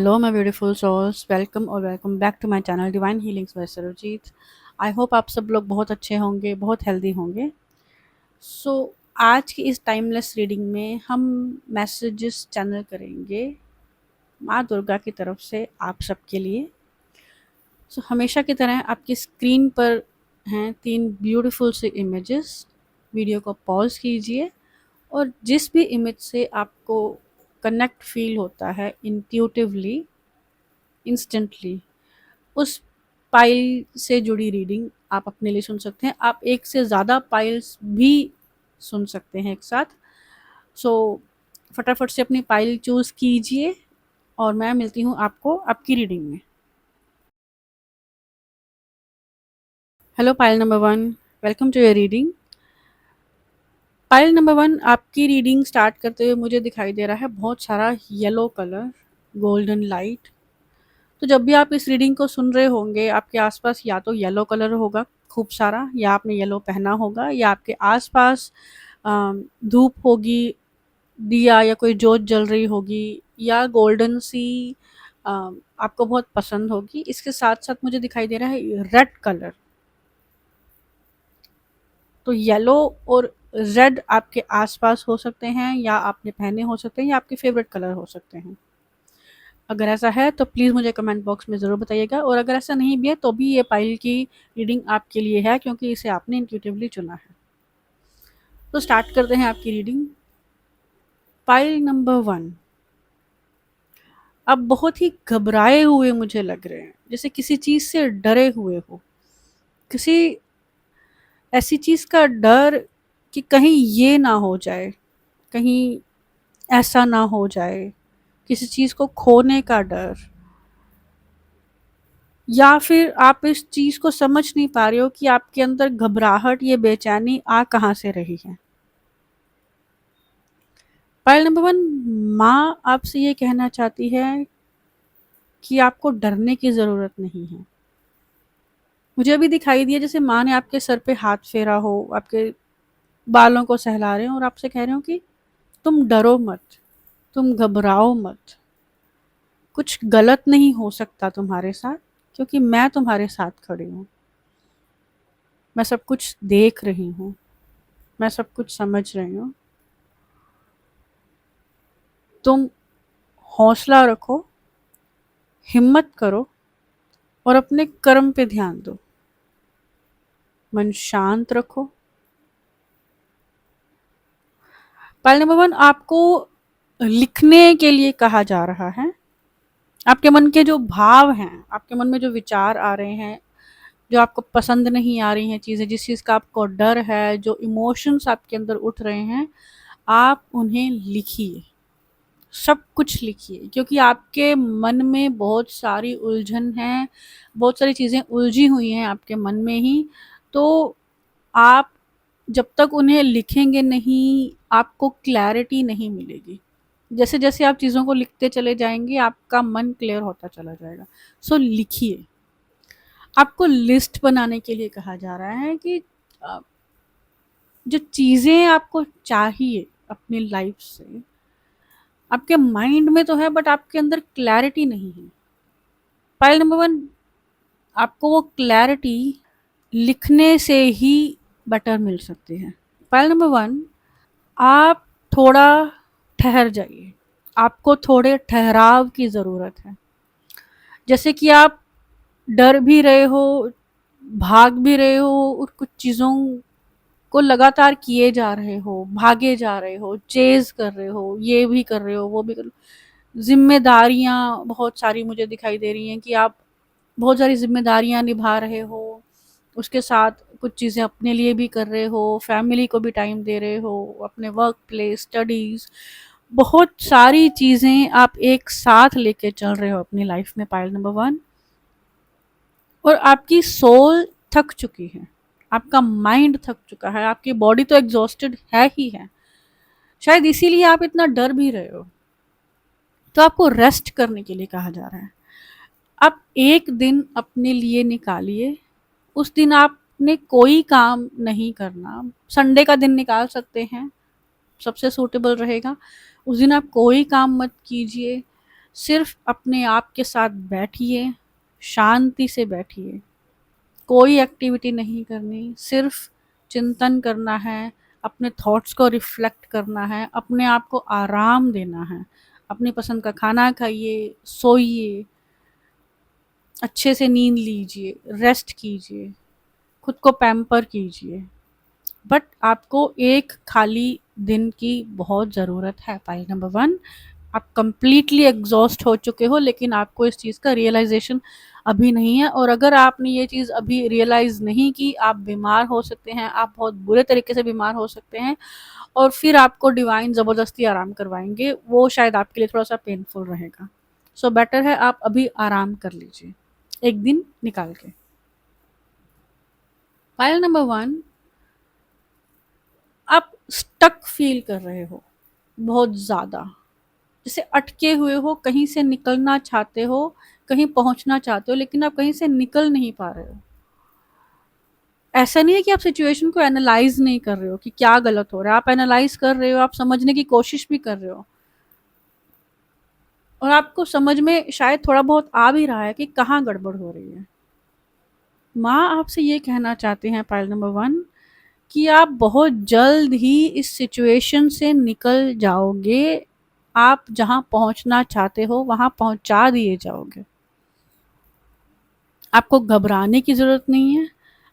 Hello, my beautiful souls. Welcome और welcome back to my channel divine healings by Sarabjit. I hope आप सब लोग बहुत अच्छे होंगे, बहुत हेल्दी होंगे। सो आज की इस टाइमलेस रीडिंग में हम मैसेजेस चैनल करेंगे माँ दुर्गा की तरफ से आप सबके लिए। सो हमेशा की तरह आपकी स्क्रीन पर हैं 3 ब्यूटीफुल से इमेजेस। वीडियो को पॉज कीजिए और जिस भी इमेज से आपको कनेक्ट फील होता है इंट्यूटिवली, इंस्टेंटली, उस पाइल से जुड़ी रीडिंग आप अपने लिए सुन सकते हैं। आप एक से ज़्यादा पाइल्स भी सुन सकते हैं एक साथ। सो फटाफट से अपनी पाइल चूज़ कीजिए और मैं मिलती हूँ आपको आपकी रीडिंग में। Hello pile number 1, welcome to your reading. Pile number 1, आपकी रीडिंग स्टार्ट करते हुए मुझे दिखाई दे रहा है बहुत सारा येलो कलर, गोल्डन लाइट। तो जब भी आप इस रीडिंग को सुन रहे होंगे आपके आसपास या तो येलो कलर होगा खूब सारा, या आपने येलो पहना होगा, या आपके आसपास धूप होगी, दिया या कोई जोत जल रही होगी, या गोल्डन सी आपको बहुत पसंद होगी। इसके साथ साथ मुझे दिखाई दे रहा है रेड कलर। तो येलो और रेड आपके आसपास हो सकते हैं, या आपने पहने हो सकते हैं, या आपके फेवरेट कलर हो सकते हैं। अगर ऐसा है तो प्लीज़ मुझे कमेंट बॉक्स में ज़रूर बताइएगा, और अगर ऐसा नहीं भी है तो भी ये पाइल की रीडिंग आपके लिए है, क्योंकि इसे आपने इंट्यूटिवली चुना है। तो स्टार्ट करते हैं आपकी रीडिंग। पाइल नंबर 1, आप बहुत ही घबराए हुए मुझे लग रहे हैं, जैसे किसी चीज़ से डरे हुए हो। किसी ऐसी चीज़ का डर कि कहीं ये ना हो जाए, कहीं ऐसा ना हो जाए, किसी चीज़ को खोने का डर, या फिर आप इस चीज़ को समझ नहीं पा रहे हो कि आपके अंदर घबराहट, ये बेचैनी आ कहाँ से रही है। पाइल नंबर 1, माँ आपसे ये कहना चाहती है कि आपको डरने की ज़रूरत नहीं है। मुझे अभी दिखाई दिया जैसे माँ ने आपके सर पे हाथ फेरा हो, आपके बालों को सहला रहे हो और आपसे कह रहे हो कि तुम डरो मत, तुम घबराओ मत, कुछ गलत नहीं हो सकता तुम्हारे साथ, क्योंकि मैं तुम्हारे साथ खड़ी हूँ। मैं सब कुछ देख रही हूँ, मैं सब कुछ समझ रही हूँ। तुम हौसला रखो, हिम्मत करो और अपने कर्म पे ध्यान दो। मन शांत रखो। पाइल नंबर 1, आपको लिखने के लिए कहा जा रहा है। आपके मन के जो भाव हैं, आपके मन में जो विचार आ रहे हैं, जो आपको पसंद नहीं आ रही हैं चीज़ें, जिस चीज़ का आपको डर है, जो इमोशंस आपके अंदर उठ रहे हैं, आप उन्हें लिखिए, सब कुछ लिखिए, क्योंकि आपके मन में बहुत सारी उलझन है, बहुत सारी चीज़ें उलझी हुई हैं आपके मन में ही। तो आप जब तक उन्हें लिखेंगे नहीं, आपको क्लैरिटी नहीं मिलेगी। जैसे जैसे आप चीज़ों को लिखते चले जाएंगे आपका मन क्लियर होता चला जाएगा। सो लिखिए। आपको लिस्ट बनाने के लिए कहा जा रहा है कि अ, जो चीज़ें आपको चाहिए अपनी लाइफ से, आपके माइंड में तो है बट आपके अंदर क्लैरिटी नहीं है। फाइल नंबर 1, आपको वो क्लैरिटी लिखने से ही बेटर मिल सकती है। फाइल नंबर 1, आप थोड़ा ठहर जाइए। आपको थोड़े ठहराव की ज़रूरत है। जैसे कि आप डर भी रहे हो, भाग भी रहे हो और कुछ चीज़ों को लगातार किए जा रहे हो, भागे जा रहे हो, चेज़ कर रहे हो, ये भी कर रहे हो, वो भी कर रहे हो। ज़िम्मेदारियाँ बहुत सारी मुझे दिखाई दे रही हैं कि आप बहुत सारी ज़िम्मेदारियाँ निभा रहे हो, उसके साथ कुछ चीज़ें अपने लिए भी कर रहे हो, फैमिली को भी टाइम दे रहे हो, अपने वर्क प्लेस, स्टडीज़, बहुत सारी चीज़ें आप एक साथ लेके चल रहे हो अपनी लाइफ में। पाइल नंबर 1, और आपकी सोल थक चुकी है, आपका माइंड थक चुका है, आपकी बॉडी तो एग्जॉस्टेड है ही है, शायद इसीलिए आप इतना डर भी रहे हो। तो आपको रेस्ट करने के लिए कहा जा रहा है। आप एक दिन अपने लिए निकालिए। उस दिन आपने कोई काम नहीं करना। संडे का दिन निकाल सकते हैं, सबसे सूटेबल रहेगा। उस दिन आप कोई काम मत कीजिए। सिर्फ अपने आप के साथ बैठिए, शांति से बैठिए, कोई एक्टिविटी नहीं करनी, सिर्फ चिंतन करना है, अपने थॉट्स को रिफ्लेक्ट करना है, अपने आप को आराम देना है। अपनी पसंद का खाना खाइए, सोइए, अच्छे से नींद लीजिए, रेस्ट कीजिए, खुद को पैम्पर कीजिए। बट आपको एक खाली दिन की बहुत ज़रूरत है। पॉइंट नंबर 1, आप कंप्लीटली एग्जॉस्ट हो चुके हो, लेकिन आपको इस चीज़ का रियलाइजेशन अभी नहीं है। और अगर आपने ये चीज़ अभी रियलाइज़ नहीं की, आप बीमार हो सकते हैं, आप बहुत बुरे तरीके से बीमार हो सकते हैं, और फिर आपको डिवाइन ज़बरदस्ती आराम करवाएंगे, वो शायद आपके लिए थोड़ा सा पेनफुल रहेगा। सो बेटर है आप अभी आराम कर लीजिए, एक दिन निकाल के। फाइल नंबर 1, आप स्टक फील कर रहे हो बहुत ज़्यादा, जैसे अटके हुए हो, कहीं से निकलना चाहते हो, कहीं पहुंचना चाहते हो, लेकिन आप कहीं से निकल नहीं पा रहे हो। ऐसा नहीं है कि आप सिचुएशन को एनालाइज नहीं कर रहे हो कि क्या गलत हो रहा है, आप एनालाइज कर रहे हो, आप समझने की कोशिश भी कर रहे हो, और आपको समझ में शायद थोड़ा बहुत आ भी रहा है कि कहाँ गड़बड़ हो रही है। माँ आपसे ये कहना चाहते हैं, पाइल नंबर 1, कि आप बहुत जल्द ही इस सिचुएशन से निकल जाओगे। आप जहाँ पहुँचना चाहते हो वहाँ पहुँचा दिए जाओगे। आपको घबराने की ज़रूरत नहीं है,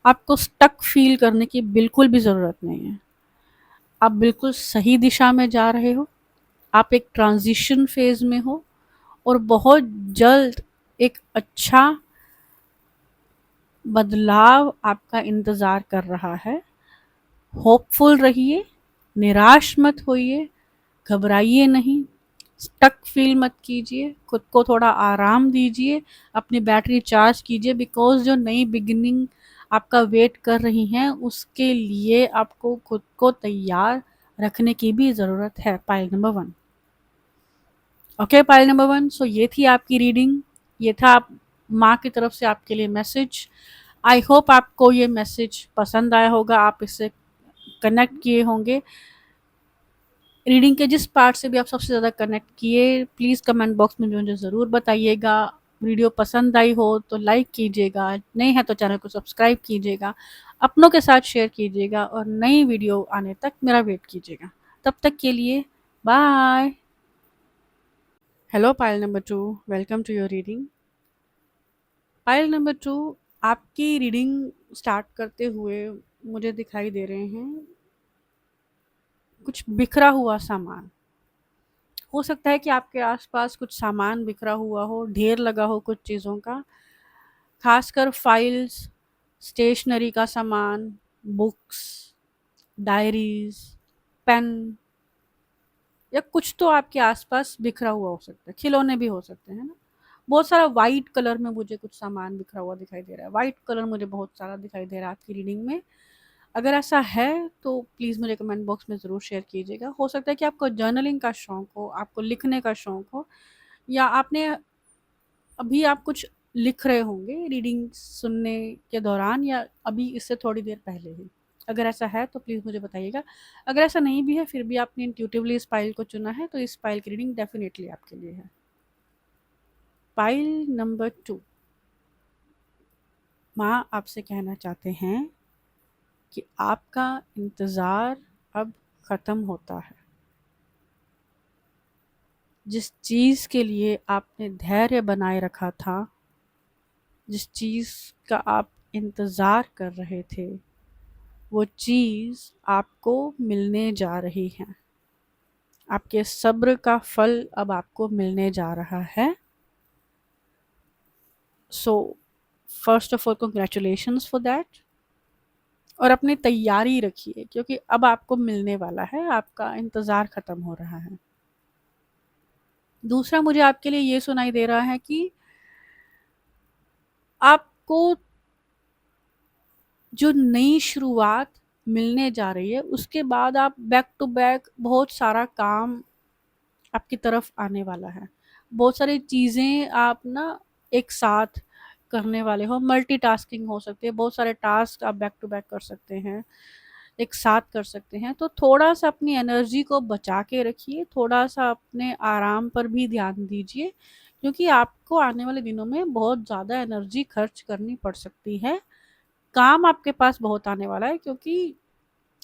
आपको स्टक फ़ील करने की बिल्कुल भी ज़रूरत नहीं है। आप बिल्कुल सही दिशा में जा रहे हो, आप एक ट्रांज़िशन फ़ेज़ में हो, और बहुत जल्द एक अच्छा बदलाव आपका इंतज़ार कर रहा है। होपफुल रहिए, निराश मत होइए, घबराइए नहीं, स्टक फील मत कीजिए, खुद को थोड़ा आराम दीजिए, अपनी बैटरी चार्ज कीजिए, बिकॉज़ जो नई बिगिनिंग आपका वेट कर रही हैं, उसके लिए आपको खुद को तैयार रखने की भी ज़रूरत है। Pile number 1। Okay, pile number 1, सो ये थी आपकी रीडिंग, ये था आप माँ की तरफ से आपके लिए मैसेज। आई होप आपको ये मैसेज पसंद आया होगा, आप इससे कनेक्ट किए होंगे। रीडिंग के जिस पार्ट से भी आप सबसे ज़्यादा कनेक्ट किए, प्लीज़ कमेंट बॉक्स में मुझे ज़रूर बताइएगा। वीडियो पसंद आई हो तो लाइक कीजिएगा, नहीं है तो चैनल को सब्सक्राइब कीजिएगा, अपनों के साथ शेयर कीजिएगा, और नई वीडियो आने तक मेरा वेट कीजिएगा। तब तक के लिए bye. Hello pile number 2, welcome to your reading. Pile number 2, आपकी रीडिंग स्टार्ट करते हुए मुझे दिखाई दे रहे हैं कुछ बिखरा हुआ सामान। हो सकता है कि आपके आसपास कुछ सामान बिखरा हुआ हो, ढेर लगा हो कुछ चीज़ों का, खासकर फाइल्स, स्टेशनरी का सामान, बुक्स, डायरीज, पेन, या कुछ तो आपके आसपास बिखरा हुआ हो सकता है। खिलौने भी हो सकते हैं ना। बहुत सारा वाइट कलर में मुझे कुछ सामान बिखरा हुआ दिखाई दे रहा है। वाइट कलर मुझे बहुत सारा दिखाई दे रहा है आपकी रीडिंग में। अगर ऐसा है तो प्लीज़ मुझे कमेंट बॉक्स में ज़रूर शेयर कीजिएगा। हो सकता है कि आपको जर्नलिंग का शौक हो, आपको लिखने का शौक हो, या आपने अभी आप कुछ लिख रहे होंगे रीडिंग सुनने के दौरान, या अभी इससे थोड़ी देर पहले ही। अगर ऐसा है तो प्लीज़ मुझे बताइएगा। अगर ऐसा नहीं भी है, फिर भी आपने इंट्यूटिवली इस फाइल को चुना है, तो इस फाइल की रीडिंग डेफिनेटली आपके लिए है। फाइल नंबर 2, माँ आपसे कहना चाहते हैं कि आपका इंतज़ार अब ख़त्म होता है। जिस चीज़ के लिए आपने धैर्य बनाए रखा था, जिस चीज़ का आप इंतज़ार कर रहे थे, वो चीज़ आपको मिलने जा रही है। आपके सब्र का फल अब आपको मिलने जा रहा है। So first of all congratulations for that, और अपनी तैयारी रखिए, क्योंकि अब आपको मिलने वाला है, आपका इंतज़ार ख़त्म हो रहा है। दूसरा, मुझे आपके लिए ये सुनाई दे रहा है कि आपको जो नई शुरुआत मिलने जा रही है, उसके बाद आप बैक टू बैक बहुत सारा काम आपकी तरफ आने वाला है। बहुत सारी चीज़ें आप ना एक साथ करने वाले हो, मल्टीटास्किंग हो सकती है, बहुत सारे टास्क आप बैक टू बैक कर सकते हैं, एक साथ कर सकते हैं। तो थोड़ा-सा अपनी एनर्जी को बचा के रखिए, थोड़ा-सा अपने आराम पर भी ध्यान दीजिए, क्योंकि आपको आने वाले दिनों में बहुत ज़्यादा एनर्जी खर्च करनी पड़ सकती है। काम आपके पास बहुत आने वाला है, क्योंकि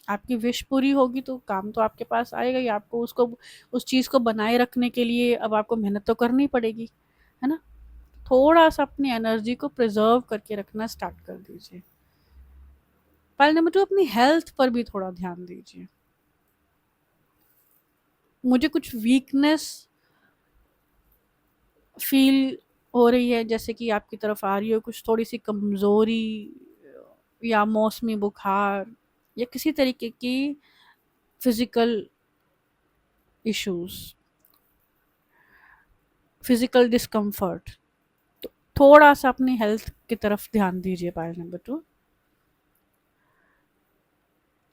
आपकी विश पूरी होगी तो काम तो आपके पास आएगा ही, आपको उसको उस चीज़ को बनाए रखने के लिए अब आपको मेहनत तो करनी पड़ेगी, है ना? थोड़ा-सा अपनी एनर्जी को प्रिज़र्व करके रखना स्टार्ट कर दीजिए। पॉइंट नंबर 2, अपनी हेल्थ पर भी थोड़ा ध्यान दीजिए। मुझे कुछ वीकनेस फ़ील हो रही है, जैसे कि आपकी तरफ आ रही हो कुछ थोड़ी-सी कमज़ोरी या मौसमी बुखार या किसी तरीके की फ़िज़िकल इश्यूज़, फ़िज़िकल डिस्कम्फ़र्ट। तो थोड़ा-सा अपनी हेल्थ की तरफ ध्यान दीजिए पॉइंट नंबर 2।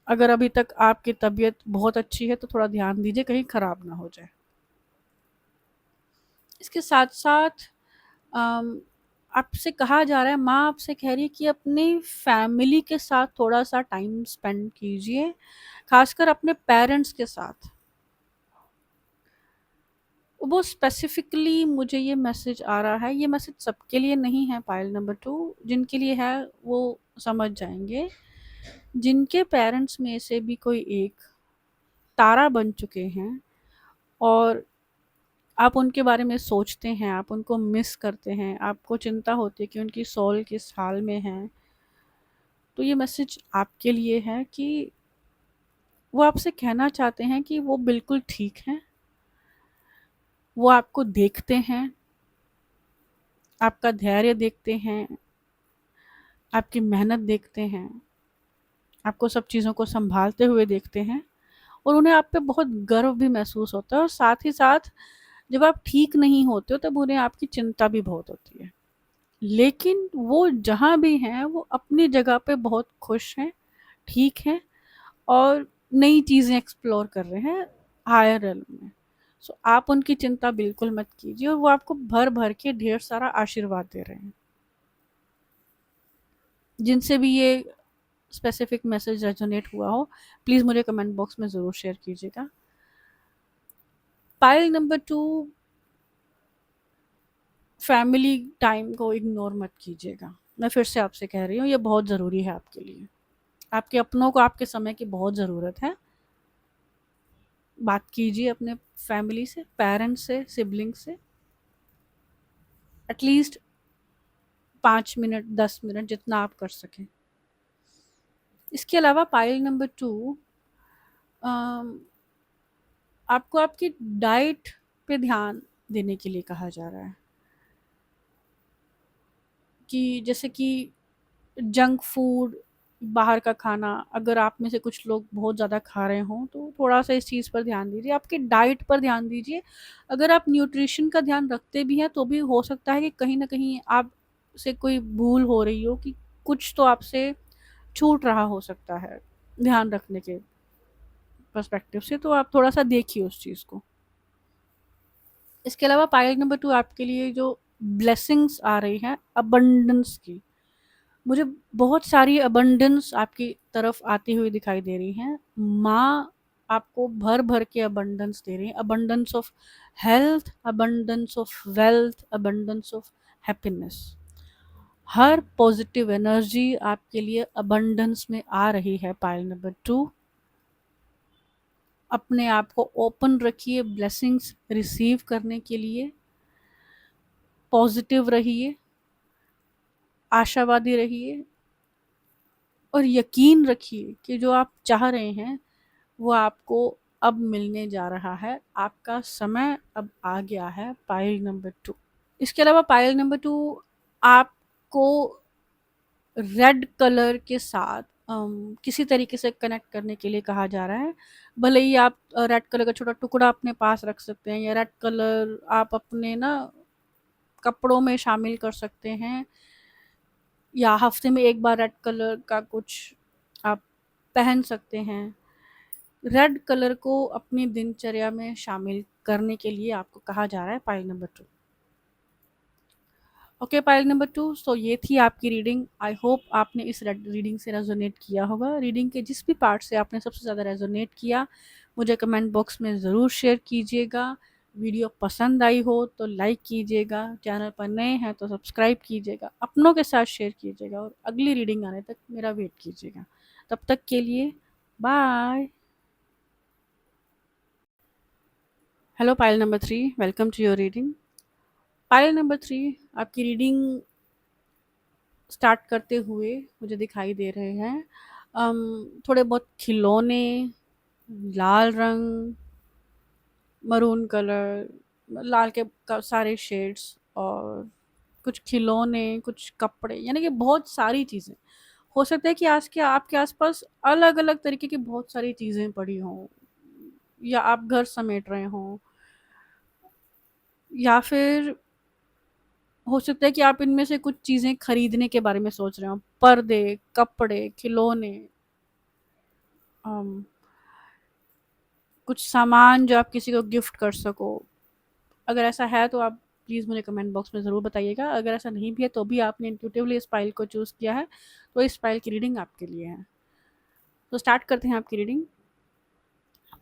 अगर अभी तक आपकी तबीयत बहुत अच्छी है तो थोड़ा ध्यान दीजिए कहीं ख़राब ना हो जाए। इसके साथ-साथ आपसे कहा जा रहा है, माँ आपसे कह रही है कि अपनी फैमिली के साथ थोड़ा-सा टाइम स्पेंड कीजिए, ख़ासकर अपने पेरेंट्स के साथ। वो स्पेसिफ़िकली मुझे ये मैसेज आ रहा है, ये मैसेज सबके लिए नहीं है पाइल नंबर 2, जिनके लिए है वो समझ जाएँगे। जिनके पेरेंट्स में से भी कोई एक तारा बन चुके हैं और आप उनके बारे में सोचते हैं, आप उनको मिस करते हैं, आपको चिंता होती है कि उनकी सोल किस हाल में है, तो ये मैसेज आपके लिए है कि वो आपसे कहना चाहते हैं कि वो बिल्कुल ठीक हैं, वो आपको देखते हैं, आपका धैर्य देखते हैं, आपकी मेहनत देखते हैं, आपको सब चीज़ों को सँभालते हुए देखते हैं और उन्हें आप पे बहुत गर्व भी महसूस होता है, और साथ ही साथ जब आप ठीक नहीं होते हो तब उन्हें आपकी चिंता भी बहुत होती है। लेकिन वो जहाँ भी हैं वो अपनी जगह पे बहुत खुश हैं, ठीक हैं और नई चीज़ें एक्सप्लोर कर रहे हैं हायर रेल्म में। सो आप उनकी चिंता बिल्कुल मत कीजिए और वो आपको भर-भर के ढेर सारा आशीर्वाद दे रहे हैं। जिनसे भी ये स्पेसिफिक मैसेज रेजोनेट हुआ हो, प्लीज़ मुझे कमेंट बॉक्स में ज़रूर शेयर कीजिएगा। पाइल नंबर 2, फैमिली टाइम को इग्नोर मत कीजिएगा। मैं फिर से आपसे कह रही हूँ, ये बहुत ज़रूरी है आपके लिए। आपके अपनों को आपके समय की बहुत ज़रूरत है। बात कीजिए अपने फैमिली से, पेरेंट्स से, सिबलिंग से, एटलीस्ट 5 मिनट, 10 मिनट जितना आप कर सकें। इसके अलावा पाइल नंबर 2, आपको आपकी डाइट पे ध्यान देने के लिए कहा जा रहा है कि जैसे कि जंक फूड, बाहर का खाना, अगर आप में से कुछ लोग बहुत ज़्यादा खा रहे हों तो थोड़ा-सा इस चीज़ पर ध्यान दीजिए, आपकी डाइट पर ध्यान दीजिए। अगर आप न्यूट्रिशन का ध्यान रखते भी हैं तो भी हो सकता है कि कहीं न कहीं आप से कोई भूल हो रही हो, कि कुछ तो आपसे छूट रहा हो सकता है ध्यान रखने के पर्सपेक्टिव से, तो आप थोड़ा-सा देखिए उस चीज़ को। इसके अलावा पाइल नंबर 2, आपके लिए जो ब्लेसिंग्स आ रही हैं अबंडेंस की, मुझे बहुत सारी अबंडेंस आपकी तरफ आती हुई दिखाई दे रही हैं। माँ आपको भर-भर के अबंडेंस दे रही हैं, abundance of health, abundance of wealth, abundance of happiness. Her positive energy आपके लिए अबंडेंस में आ रही है पाइल नंबर 2। अपने आप को ओपन रखिए ब्लेसिंग्स रिसीव करने के लिए। पॉजिटिव रहिए, आशावादी रहिए और यकीन रखिए कि जो आप चाह रहे हैं वो आपको अब मिलने जा रहा है। आपका समय अब आ गया है पाइल नंबर 2। इसके अलावा पाइल नंबर 2, आपको रेड कलर के साथ किसी तरीके से कनेक्ट करने के लिए कहा जा रहा है। भले ही आप रेड कलर का छोटा टुकड़ा अपने पास रख सकते हैं, या रेड कलर आप अपने ना कपड़ों में शामिल कर सकते हैं, या हफ्ते में एक बार रेड कलर का कुछ आप पहन सकते हैं। रेड कलर को अपनी दिनचर्या में शामिल करने के लिए आपको कहा जा रहा है pile number 2। Okay, pile number 2, सो ये थी आपकी रीडिंग। आई होप आपने इस रीडिंग से रेजोनेट किया होगा। रीडिंग के जिस भी पार्ट से आपने सबसे ज़्यादा रेजोनेट किया, मुझे कमेंट बॉक्स में ज़रूर शेयर कीजिएगा। वीडियो पसंद आई हो तो लाइक कीजिएगा, चैनल पर नए हैं तो सब्सक्राइब कीजिएगा, अपनों के साथ शेयर कीजिएगा और अगली रीडिंग आने तक मेरा वेट कीजिएगा। तब तक के लिए bye. Hello pile number 3, welcome to your reading. Pile number 3, आपकी रीडिंग स्टार्ट करते हुए मुझे दिखाई दे रहे हैं थोड़े बहुत खिलौने, लाल रंग, मरून कलर, लाल के सारे शेड्स, और कुछ खिलौने, कुछ कपड़े, यानी कि बहुत सारी चीज़ें। हो सकता है कि आज के आपके आसपास अलग अलग तरीके की बहुत सारी चीज़ें पड़ी हों, या आप घर समेट रहे हों, या फिर हो सकता है कि आप इनमें से कुछ चीज़ें खरीदने के बारे में सोच रहे हो। पर्दे, कपड़े, खिलौने, अम, कुछ सामान जो आप किसी को गिफ्ट कर सको। अगर ऐसा है तो आप प्लीज़ मुझे कमेंट बॉक्स में ज़रूर बताइएगा। अगर ऐसा नहीं भी है तो भी आपने इंट्यूटिवली इस फाइल को चूज़ किया है, तो इस फाइल की रीडिंग आपके लिए है। तो स्टार्ट करते हैं आपकी reading.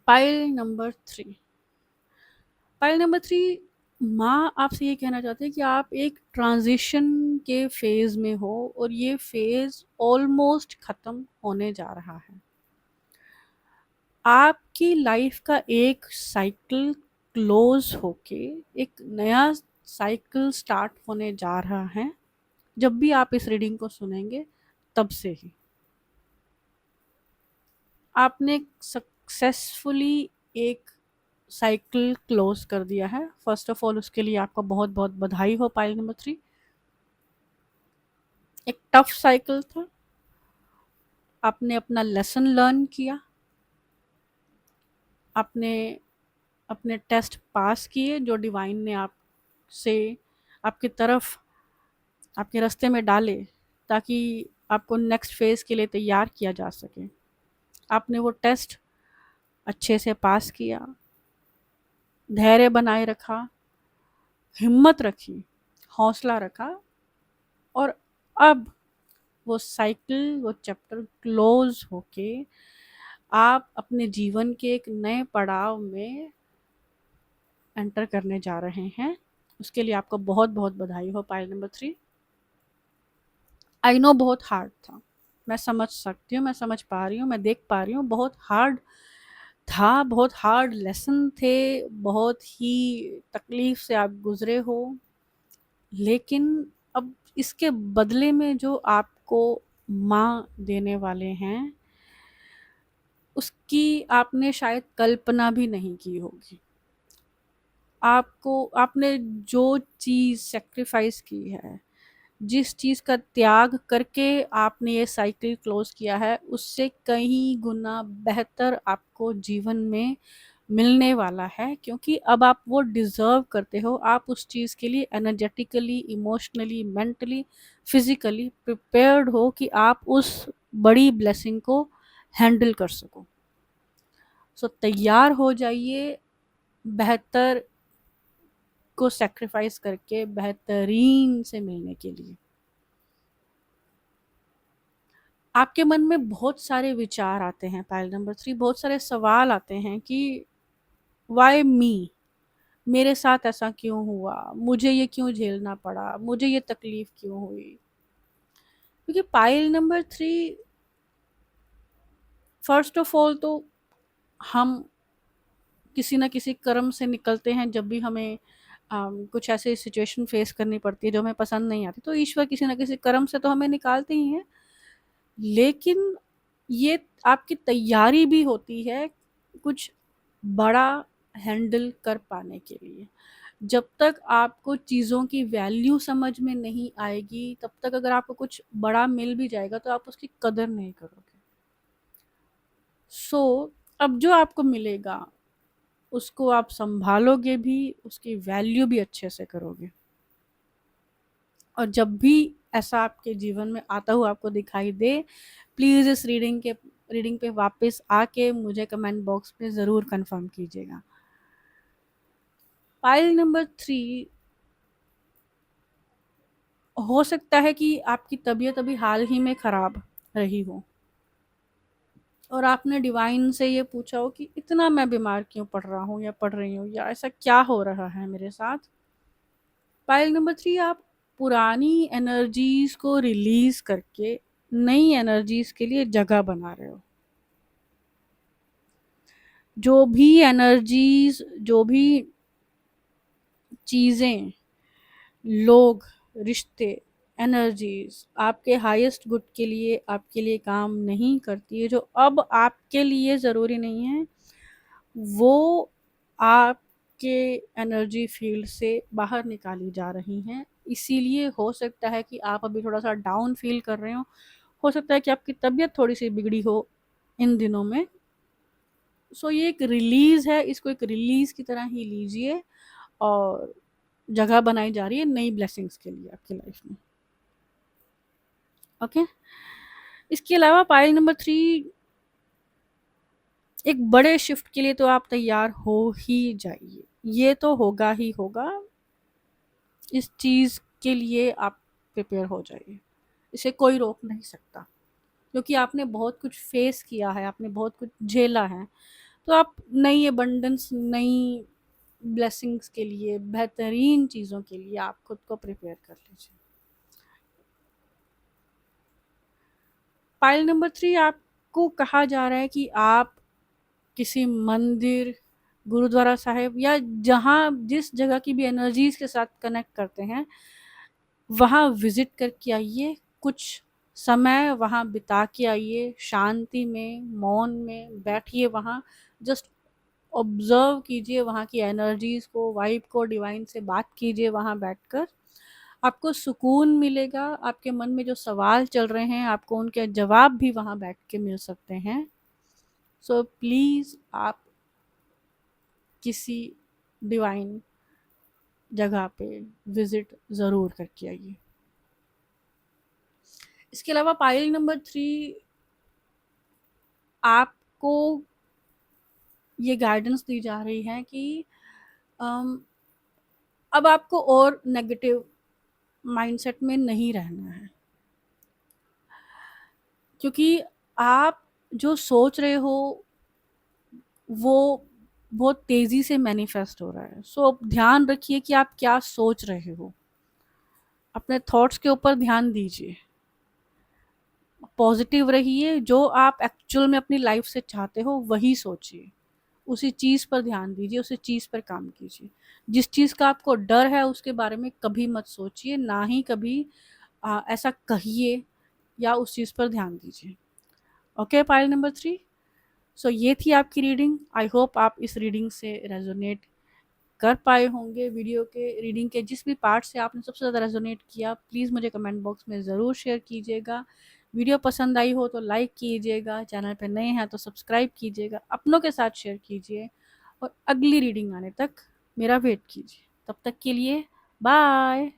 File number 3। File number 3, माँ आपसे ये कहना चाहते हैं कि आप एक ट्रांजिशन के फेज़ में हो और ये फेज़ ऑलमोस्ट ख़त्म होने जा रहा है। आपकी लाइफ का एक साइकिल क्लोज होके एक नया साइकिल स्टार्ट होने जा रहा है। जब भी आप इस रीडिंग को सुनेंगे तब से ही आपने सक्सेसफुली एक साइकिल क्लोज कर दिया है। फर्स्ट ऑफ ऑल उसके लिए आपको बहुत बहुत बधाई हो पाइल नंबर 3। एक टफ साइकिल था, आपने अपना लेसन लर्न किया, आपने अपने टेस्ट पास किए जो डिवाइन ने आपसे आपकी तरफ आपके रास्ते में डाले, ताकि आपको नेक्स्ट फेज़ के लिए तैयार किया जा सके। आपने वो टेस्ट अच्छे से पास किया, धैर्य बनाए रखा, हिम्मत रखी, हौसला रखा, और अब वो साइकिल, वो चैप्टर क्लोज होके आप अपने जीवन के एक नए पड़ाव में एंटर करने जा रहे हैं। उसके लिए आपको बहुत बहुत बधाई हो पाइल नंबर 3। आई नो बहुत हार्ड था, मैं समझ सकती हूँ, मैं समझ पा रही हूँ, मैं देख पा रही हूँ, बहुत हार्ड था, बहुत हार्ड लेसन थे, बहुत ही तकलीफ से आप गुजरे हो। लेकिन अब इसके बदले में जो आपको माँ देने वाले हैं, उसकी आपने शायद कल्पना भी नहीं की होगी। आपको आपने जो चीज़ सैक्रिफाइस की है, जिस चीज़ का त्याग करके आपने ये साइकिल क्लोज किया है, उससे कहीं गुना बेहतर आपको जीवन में मिलने वाला है, क्योंकि अब आप वो डिज़र्व करते हो। आप उस चीज़ के लिए energetically, emotionally, mentally, physically prepared हो कि आप उस बड़ी ब्लेसिंग को हैंडल कर सको। सो तैयार हो जाइए बेहतर को सैक्रिफाइस करके बेहतरीन से मिलने के लिए। आपके मन में बहुत सारे विचार आते हैं पाइल नंबर 3, बहुत सारे सवाल आते हैं कि व्हाई मी, मेरे साथ ऐसा क्यों हुआ, मुझे ये क्यों झेलना पड़ा, मुझे ये तकलीफ क्यों हुई। क्योंकि pile number 3, first of all तो हम किसी ना किसी कर्म से निकलते हैं। जब भी हमें कुछ ऐसी सिचुएशन फेस करनी पड़ती है जो हमें पसंद नहीं आती, तो ईश्वर किसी ना किसी कर्म से तो हमें निकालते ही हैं। लेकिन ये आपकी तैयारी भी होती है कुछ बड़ा हैंडल कर पाने के लिए। जब तक आपको चीज़ों की वैल्यू समझ में नहीं आएगी, तब तक अगर आपको कुछ बड़ा मिल भी जाएगा तो आप उसकी कदर नहीं करोगे। अब जो आपको मिलेगा उसको आप संभालोगे भी, उसकी वैल्यू भी अच्छे से करोगे। और जब भी ऐसा आपके जीवन में आता हुआ आपको दिखाई दे, प्लीज़ इस रीडिंग पे वापस आके मुझे कमेंट बॉक्स में ज़रूर कंफर्म कीजिएगा। फाइल नंबर 3, हो सकता है कि आपकी तबीयत अभी हाल ही में ख़राब रही हो और आपने डिवाइन से ये पूछा हो कि इतना मैं बीमार क्यों पड़ रहा हूँ या पड़ रही हूँ या ऐसा क्या हो रहा है मेरे साथ। पाइल नंबर 3, आप पुरानी एनर्जीज़ को रिलीज़ करके नई एनर्जीज़ के लिए जगह बना रहे हो। जो भी एनर्जीज़, जो भी चीज़ें, लोग, रिश्ते, एनर्जीज़ आपके हाईएस्ट गुड के लिए, आपके लिए काम नहीं करती है, जो अब आपके लिए ज़रूरी नहीं है, वो आपके एनर्जी फील्ड से बाहर निकाली जा रही हैं। इसीलिए हो सकता है कि आप अभी थोड़ा-सा डाउन फ़ील कर रहे हो सकता है कि आपकी तबीयत थोड़ी-सी बिगड़ी हो इन दिनों में। सो ये एक रिलीज़ है, इसको एक रिलीज़ की तरह ही लीजिए और जगह बनाई जा रही है नई ब्लेसिंग्स के लिए आपकी लाइफ में। ओके? इसके अलावा पाइल नंबर 3, एक बड़े शिफ्ट के लिए तो आप तैयार हो ही जाइए। ये तो होगा ही होगा। इस चीज़ के लिए आप प्रिपेयर हो जाइए। इसे कोई रोक नहीं सकता क्योंकि आपने बहुत कुछ फेस किया है, आपने बहुत कुछ झेला है। तो आप नई अबंडेंस, नई ब्लेसिंग्स के लिए, बेहतरीन चीज़ों के लिए आप खुद को प्रिपेयर कर लीजिए। पाइल नंबर 3, आपको कहा जा रहा है कि आप किसी मंदिर, गुरुद्वारा साहिब या जहाँ जिस जगह की भी एनर्जीज़ के साथ कनेक्ट करते हैं, वहाँ विज़िट करके आइए। कुछ समय वहाँ बिता के आइए, शांति में, मौन में बैठिए वहाँ। जस्ट ऑब्ज़र्व कीजिए वहाँ की एनर्जीज़ को, वाइब को, डिवाइन से बात कीजिए वहाँ बैठकर। आपको सुकून मिलेगा, आपके मन में जो सवाल चल रहे हैं, आपको उनके जवाब भी वहाँ बैठ के मिल सकते हैं। सो प्लीज़ आप किसी डिवाइन जगह पे विज़िट ज़रूर करके आइए। इसके अलावा पाइल नंबर 3, आपको ये गाइडेंस दी जा रही है कि अम, अब आपको और नेगेटिव माइंडसेट में नहीं रहना है। क्योंकि आप जो सोच रहे हो वो बहुत तेज़ी से मैनिफेस्ट हो रहा है। सो ध्यान रखिए कि आप क्या सोच रहे हो। अपने थॉट्स के ऊपर ध्यान दीजिए। पॉजिटिव रहिए, जो आप एक्चुअल में अपनी लाइफ से चाहते हो वही सोचिए। उसी चीज़ पर ध्यान दीजिए, उसी चीज़ पर काम कीजिए। जिस चीज़ का आपको डर है उसके बारे में कभी मत सोचिए, ना ही कभी ऐसा कहिए या उस चीज़ पर ध्यान दीजिए। ओके पाइल नंबर 3, सो ये थी आपकी रीडिंग। आई होप आप इस रीडिंग से रेजोनेट कर पाए होंगे। वीडियो के रीडिंग के जिस भी पार्ट से आपने सबसे ज़्यादा रेजोनेट किया, प्लीज़ मुझे कमेंट बॉक्स में ज़रूर शेयर कीजिएगा। वीडियो पसंद आई हो तो लाइक कीजिएगा, चैनल पर नए हैं तो सब्सक्राइब कीजिएगा, अपनों के साथ शेयर कीजिए और अगली रीडिंग आने तक मेरा वेट कीजिए। तब तक के लिए बाय।